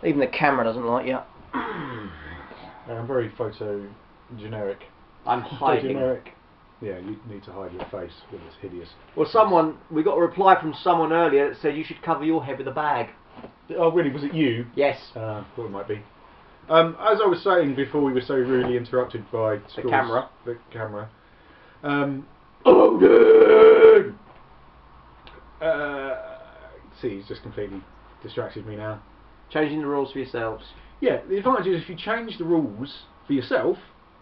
Even the camera doesn't like you. I'm very photo-generic. I'm hiding. Generic. Yeah, you need to hide your face with this hideous. Well, we got a reply from someone earlier that said you should cover your head with a bag. Oh, really? Was it you? Yes. Thought it might be. As I was saying before, we were so rudely interrupted by the camera. The camera. See, he's just completely distracted me now. Changing the rules for yourselves. Yeah, the advantage is if you change the rules for yourself,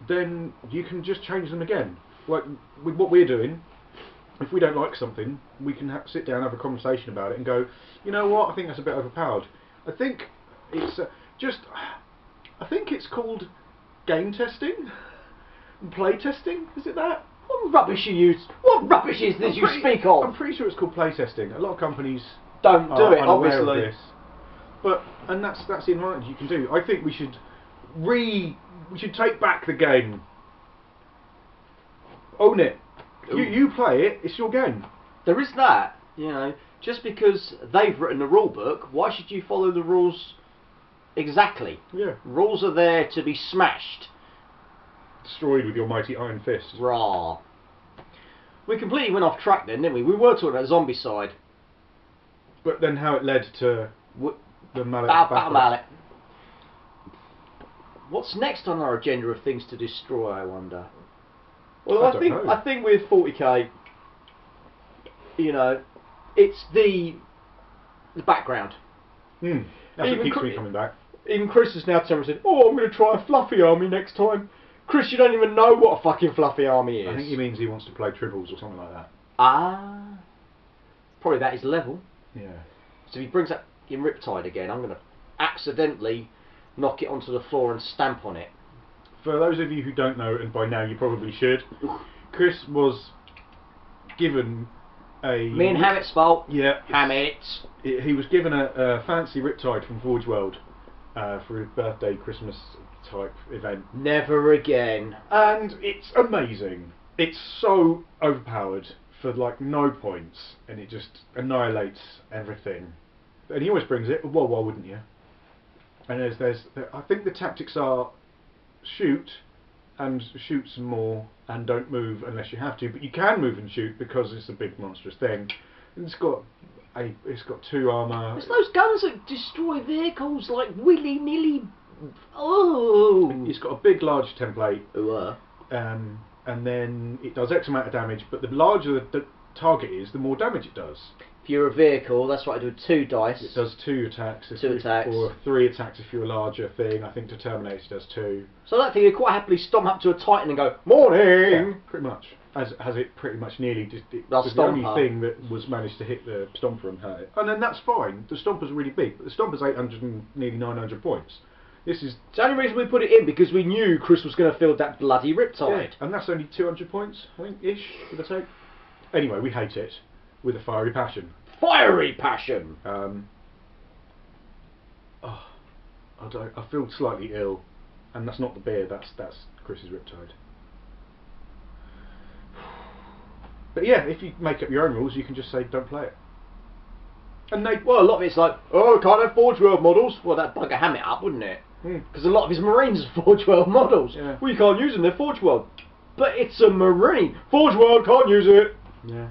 then you can just change them again. Like with what we're doing, if we don't like something, we can sit down, have a conversation about it, and go, you know what? I think that's a bit overpowered. I think it's I think it's called game testing and play testing. Is it that? What rubbish you use? What rubbish is this you speak of? I'm pretty sure it's called play testing. A lot of companies don't do it, unaware of obviously. this. And that's the advantage you can do. I think we should take back the game. Own it. You play it. It's your game. There is that. You know, just because they've written the rule book, why should you follow the rules exactly? Yeah. Rules are there to be smashed. Destroyed with your mighty iron fist. Rah. We completely went off track then, didn't we? We were talking about zombie side. But then how it led to the mallet. Battle mallet. What's next on our agenda of things to destroy, I wonder? Well, I think with 40k, you know, it's the background. That's what keeps me coming back. Even Chris has now turned and said, "Oh, I'm going to try a fluffy army next time." Chris, you don't even know what a fucking fluffy army is. I think he means he wants to play tribbles or something like that. Ah, probably that is level. Yeah. So if he brings up in Riptide again, I'm going to accidentally knock it onto the floor and stamp on it. For those of you who don't know, and by now you probably should, Chris was given a... Me and Hammett's fault. Yeah. Hammett. He was given a fancy Riptide from Forge World for his birthday, Christmas type event. Never again. And it's amazing. It's so overpowered for like no points, and it just annihilates everything. And he always brings it. Well, why wouldn't you? And I think the tactics are shoot and shoot some more and don't move unless you have to, but you can move and shoot because it's a big monstrous thing. And it's got 2 armour. It's those guns that destroy vehicles like willy-nilly. Oh! It's got a big large template. And then it does X amount of damage, but the larger the target is, the more damage it does. If you're a vehicle, that's what I do with 2 dice. It does 2 attacks. Attacks. Or 3 attacks if you're a larger thing. I think to Terminator does 2. So that thing, you quite happily stomp up to a Titan and go, "Morning!" Yeah, pretty much. As it pretty much nearly did. It was the only thing that was managed to hit the Stomper and hurt it. And then that's fine. The Stomper's really big, but the Stomper's 800 and nearly 900 points. This is... The only reason we put it in because we knew Chris was going to field that bloody Riptide. Yeah, and that's only 200 points, I think, ish, give or take. Anyway, we hate it with a fiery passion. Fiery passion! I feel slightly ill, and that's not the beer, that's Chris's Riptide. But yeah, if you make up your own rules, you can just say don't play it. And a lot of it's like, oh, can't have Forge World models. Well, that'd bugger Hammett up, wouldn't it? Because a lot of his Marines are Forge World models. Yeah. Well, you can't use them, they're Forge World. But it's a Marine. Forge World, can't use it. Yeah.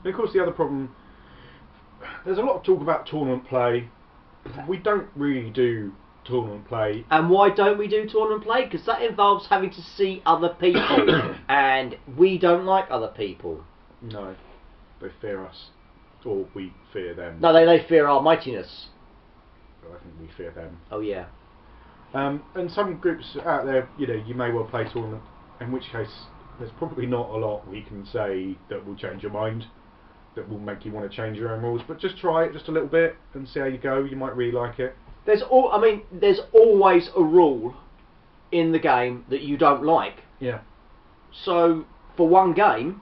And of course the other problem, there's a lot of talk about tournament play. We don't really do tournament play. And why don't we do tournament play? Because that involves having to see other people. And we don't like other people. No. They fear us. Or we fear them. No, they fear our mightiness. I think we fear them. Oh yeah. And some groups out there, you may well play tournament, in which case there's probably not a lot we can say that will change your mind, that will make you want to change your own rules, but just try it just a little bit and see how you go. You might really like it. There's always a rule in the game that you don't like. Yeah. So for one game,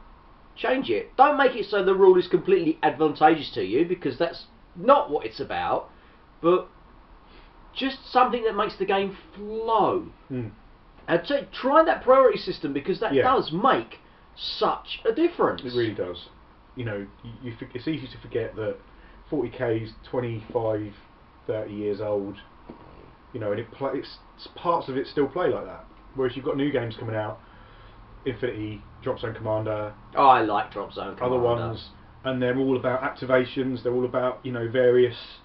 change it. Don't make it so the rule is completely advantageous to you, because that's not what it's about. But just something that makes the game flow. And try that priority system, because that Yeah. does make such a difference. It really does. You know, it's easy to forget that 40k is 25, 30 years old. You know, and it's parts of it still play like that. Whereas you've got new games coming out, Infinity, Drop Zone Commander. Oh, I like Drop Zone Commander. Other ones, and they're all about activations. They're all about, you know, various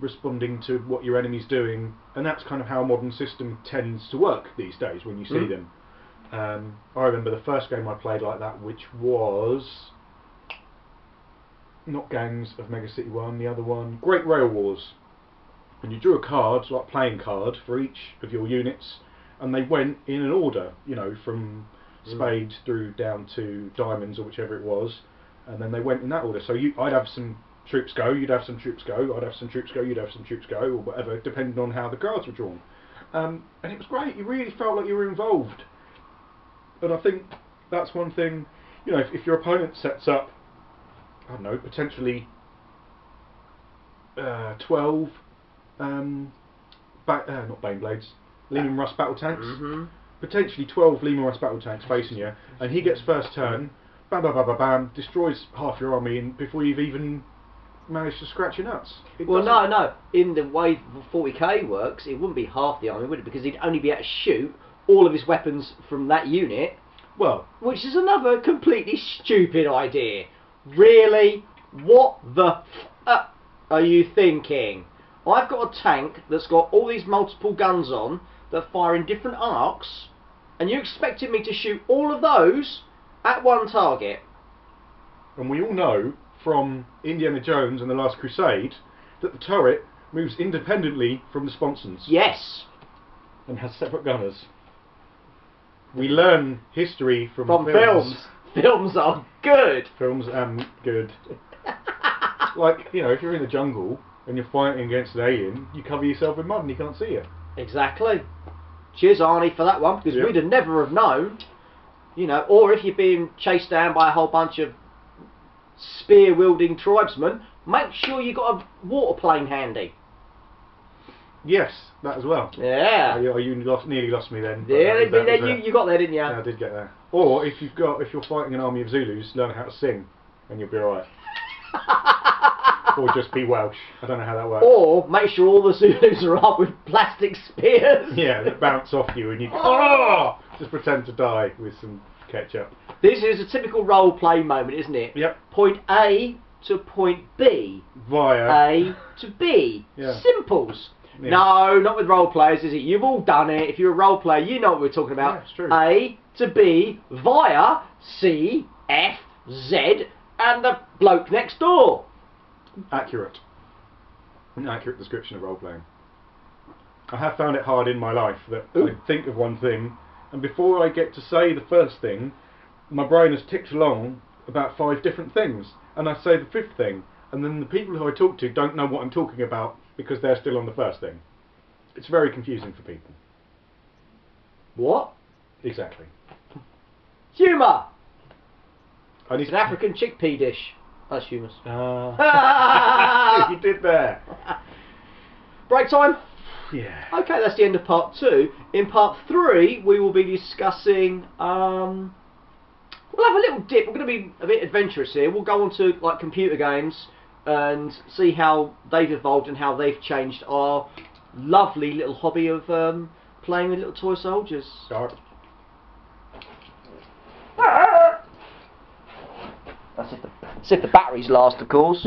responding to what your enemy's doing, and that's kind of how a modern system tends to work these days when you see them. I remember the first game I played like that, which was not Gangs of Mega City 1, the other one, Great Rail Wars. And you drew a card, like playing card, for each of your units, and they went in an order, you know, from spades through down to diamonds or whichever it was, and then they went in that order. So I'd have some troops go, you'd have some troops go, I'd have some troops go, you'd have some troops go, or whatever, depending on how the cards were drawn. And it was great. You really felt like you were involved. And I think that's one thing, you know, if your opponent sets up, I don't know, potentially 12 not Baneblades, Lehman Russ battle tanks, potentially 12 Lehman Russ battle tanks facing you, and he gets first turn, bam bam bam bam bam, destroys half your army before you've even managed to scratch your nuts. Well, no, in the way 40k works, it wouldn't be half the army, would it? Because he'd only be able to shoot all of his weapons from that unit. Well, which is another completely stupid idea. Really? What the f are you thinking? I've got a tank that's got all these multiple guns on that fire in different arcs, and you expected me to shoot all of those at one target? And we all know from Indiana Jones and the Last Crusade that the turret moves independently from the sponsons. Yes. And has separate gunners. We learn history from films. Films are good. Films good. Like, you know, if you're in the jungle and you're fighting against an alien, you cover yourself in mud and he can't see you. Exactly. Cheers, Arnie, for that one, because we'd have never have known. You know, or if you're being chased down by a whole bunch of spear-wielding tribesmen, make sure you got a water plane handy. Yes, that as well. Yeah. You nearly lost me then. Yeah, you got there, didn't you? Yeah, I did get there. Or if you're fighting an army of Zulus, learn how to sing, and you'll be alright. Or just be Welsh. I don't know how that works. Or make sure all the Zulus are up with plastic spears. Yeah, that bounce off you, and you just pretend to die with some ketchup. This is a typical role-play moment, isn't it? Yep. Point A to point B. Via A to B. Yeah. Simples. Yeah. No, not with role players, is it? You've all done it. If you're a role player, you know what we're talking about. Yeah, it's true. A to B via C, F, Z, and the bloke next door. Accurate. An accurate description of role playing. I have found it hard in my life that I think of one thing, and before I get to say the first thing, my brain has ticked along about 5 different things, and I say the 5th thing, and then the people who I talk to don't know what I'm talking about because they're still on the first thing. It's very confusing for people. What? Exactly. Humour! It's an African chickpea dish. That's humorous. You did there. Break time? Yeah. Okay, that's the end of part 2. In part 3, we will be discussing... we'll have a little dip. We're going to be a bit adventurous here. We'll go on to like computer games and see how they've evolved and how they've changed our lovely little hobby of playing with little toy soldiers. Start. That's if the batteries last, of course.